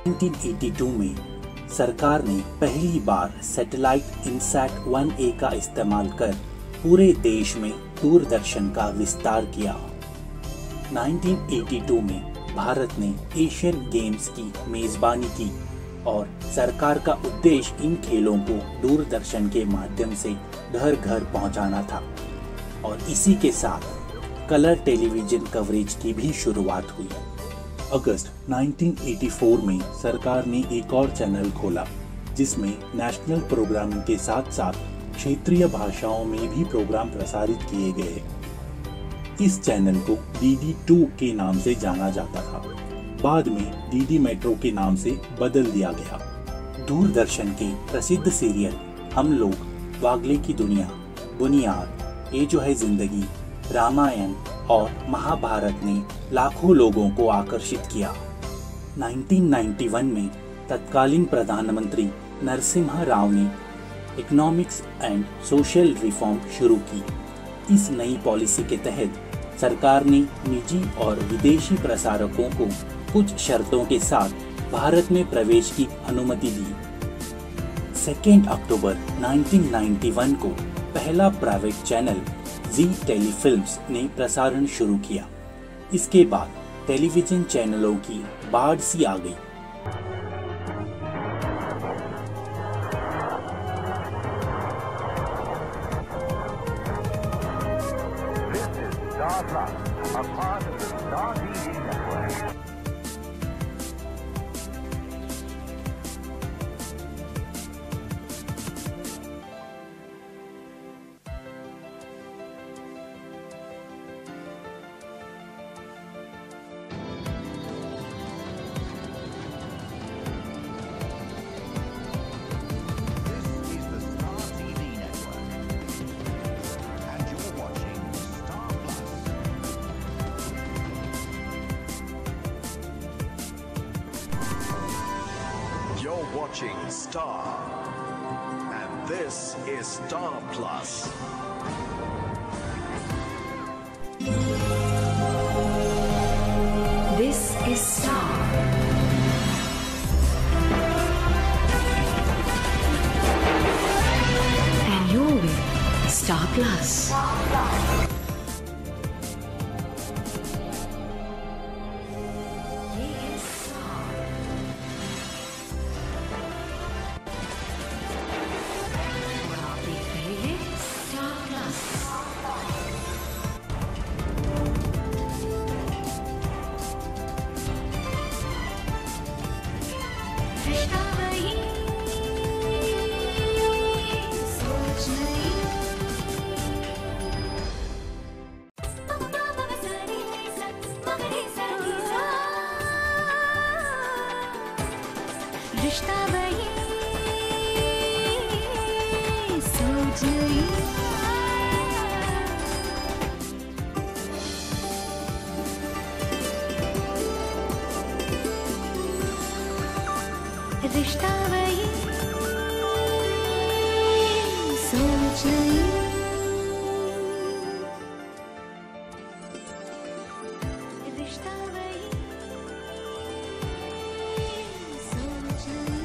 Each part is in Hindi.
1982 में सरकार ने पहली बार सैटेलाइट इनसैट 1A का इस्तेमाल कर पूरे देश में दूरदर्शन का विस्तार किया। 1982 में भारत ने एशियन गेम्स की मेजबानी की और सरकार का उद्देश्य इन खेलों को दूरदर्शन के माध्यम से घर घर पहुंचाना था और इसी के साथ कलर टेलीविजन कवरेज की भी शुरुआत हुई। अगस्त 1984 में सरकार ने एक और चैनल खोला जिसमें नेशनल प्रोग्रामिंग के साथ साथ क्षेत्रीय भाषाओं में भी प्रोग्राम प्रसारित किए गए। इस चैनल को DD2 के नाम से जाना जाता था। बाद में DD मेट्रो के नाम से बदल दिया गया। दूरदर्शन के प्रसिद्ध सीरियल हम लोग, वागले की दुनिया, बुनियाद, ये जो है जिंदगी, रामायण और महाभारत ने लाखों लोगों को आकर्षित किया। 1991 में तत्कालीन प्रधानमंत्री नरसिम्हा राव ने इकोनॉमिक्स एंड सोशल रिफॉर्म शुरू की। इस नई पॉलिसी के तहत सरकार ने निजी और विदेशी प्रसारकों को कुछ शर्तों के साथ भारत में प्रवेश की अनुमति दी। 2 अक्टूबर 1991 को पहला प्राइवेट चैनल जी टेलीफिल्म्स ने प्रसारण शुरू किया। इसके बाद टेलीविजन चैनलों की बाढ़ सी आ गई। You're watching Star, and this is Star Plus. This is Star. And you're with Star Plus. रिश्ता वही सोच नहीं। रिश्ता वही सोच नहीं। रिश्ता वही सोच नहीं।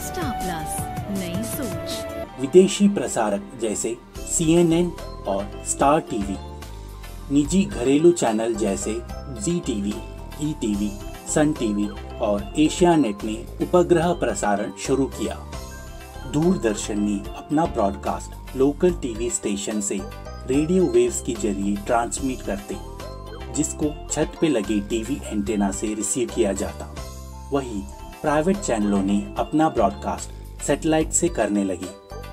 स्टार प्लस, नई सोच। विदेशी प्रसारक जैसे CNN और स्टार टीवी, निजी घरेलू चैनल जैसे ZTV, ETV, सन टीवी और एशियानेट ने उपग्रह प्रसारण शुरू किया। दूरदर्शन ने अपना ब्रॉडकास्ट लोकल टीवी स्टेशन से रेडियो वेव्स के जरिए ट्रांसमिट करते, जिसको छत पे लगे टीवी एंटेना से रिसीव किया जाता। वहीं प्राइवेट चैनलों ने अपना ब्रॉडकास्ट सैटेलाइट से करने लगे,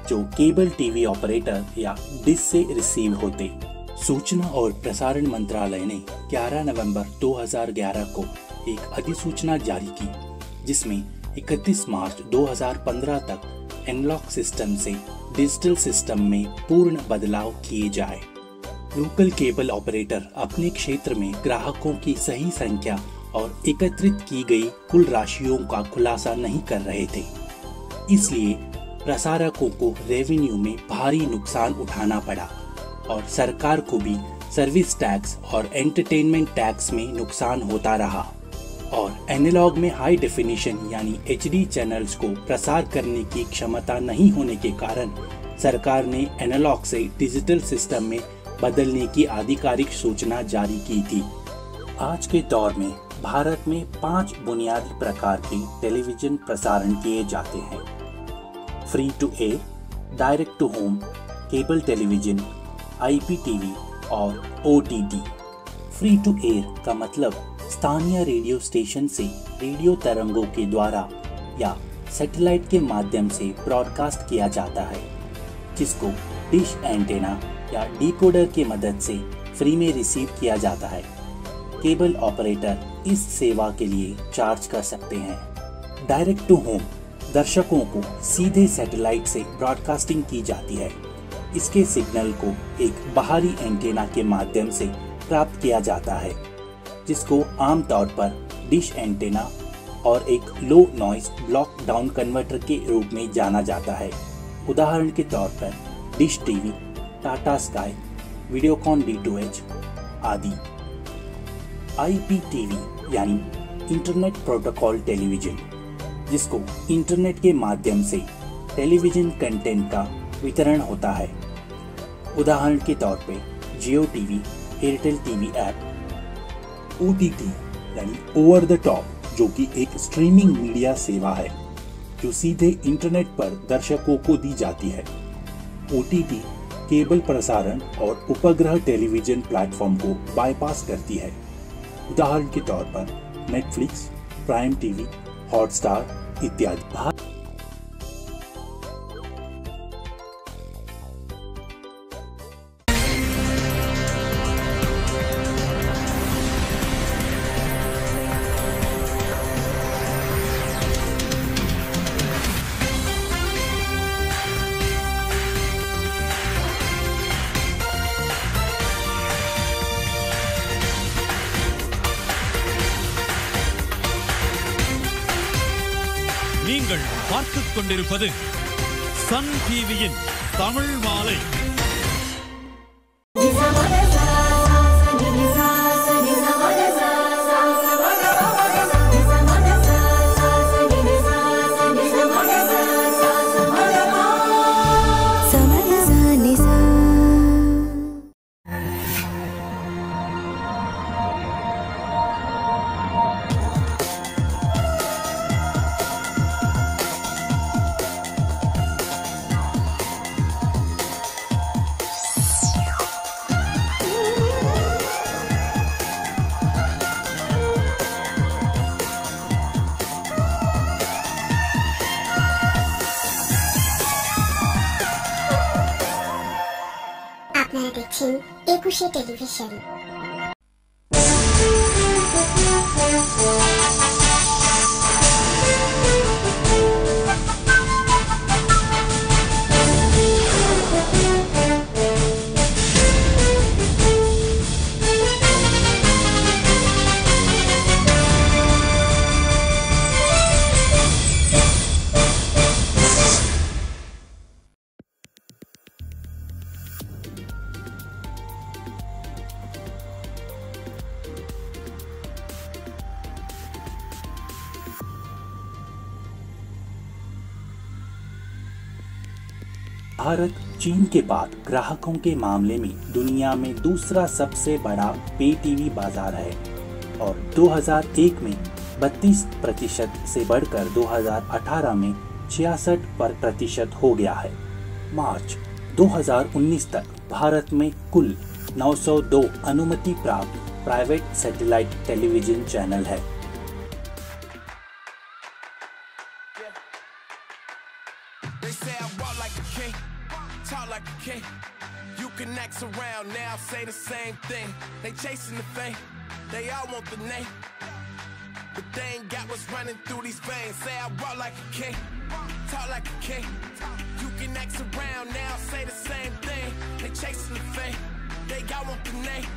जो केबल टीवी ऑपरेटर या डिश से रिसीव होते। सूचना और प्रसारण मंत्रालय ने 11 नवंबर 2011 को एक अधिसूचना जारी की, जिसमें 31 मार्च 2015 तक एनालॉग सिस्टम से डिजिटल सिस्टम में पूर्ण बदलाव किए जाए। लोकल केबल ऑपरेटर अपने क्षेत्र में ग्राहकों की सही संख्या और एकत्रित की गई कुल राशियों का खुलासा नहीं कर रहे थे, इसलिए प्रसारकों को रेवेन्यू में भारी नुकसान उठाना पड़ा और सरकार को भी सर्विस टैक्स और एंटरटेनमेंट टैक्स में नुकसान होता रहा और एनालॉग में हाई डेफिनेशन यानी HD चैनल्स को प्रसार करने की क्षमता नहीं होने के कारण सरकार ने एनालॉग से डिजिटल सिस्टम में बदलने की आधिकारिक सूचना जारी की थी। आज के दौर में भारत में 5 बुनियादी प्रकार के टेलीविजन प्रसारण किए जाते हैं: free to air, direct to home, cable television, IPTV और OTT। फ्री टू एयर का मतलब स्थानीय रेडियो स्टेशन से रेडियो तरंगों के द्वारा या सैटेलाइट के माध्यम से ब्रॉडकास्ट किया जाता है, जिसको डिश एंटेना या डिकोडर की मदद से फ्री में रिसीव किया जाता है। केबल ऑपरेटर इस सेवा के लिए चार्ज कर सकते हैं। डायरेक्ट टू होम दर्शकों को सीधे सैटेलाइट से ब्रॉडकास्टिंग की जाती है। इसके सिग्नल को एक बाहरी एंटेना के माध्यम से प्राप्त किया जाता है, जिसको आमतौर पर डिश एंटेना और एक लो नॉइज ब्लॉक डाउन कन्वर्टर के रूप में जाना जाता है। उदाहरण के तौर पर dish TV, Tata sky, Videocon D2H आदि। IPTV यानी इंटरनेट प्रोटोकॉल टेलीविजन, जिसको इंटरनेट के माध्यम से टेलीविजन कंटेंट का वितरण होता है। उदाहरण के तौर पे Jio TV, Airtel TV app. OTT यानी ओवर द टॉप, जो कि एक स्ट्रीमिंग मीडिया सेवा है जो सीधे इंटरनेट पर दर्शकों को दी जाती है। OTT केबल प्रसारण और उपग्रह टेलीविजन प्लेटफॉर्म को बाईपास करती है। उदाहरण के तौर पर नेटफ्लिक्स, प्राइम टीवी, हॉटस्टार इत्यादि। நீங்கள் பார்த்துக் கொண்டிருப்பது சன் டிவியின் தமிழ் மாலை. আপনারা দেখছেন একুশে টেলিভিশন। भारत चीन के बाद ग्राहकों के मामले में दुनिया में दूसरा सबसे बड़ा पे टीवी बाजार है और 2001 में 32% से बढ़कर 2018 में 66% हो गया है। मार्च 2019 तक भारत में कुल 902 अनुमति प्राप्त प्राइवेट सैटेलाइट टेलीविजन चैनल है। Talk like a king. You can act around now, say the same thing. They chasing the fame, they all want the name, but they ain't got what's running through these veins. Say I walk like a king, talk like a king. You can act around now, say the same thing. They chasing the fame, they all want the name,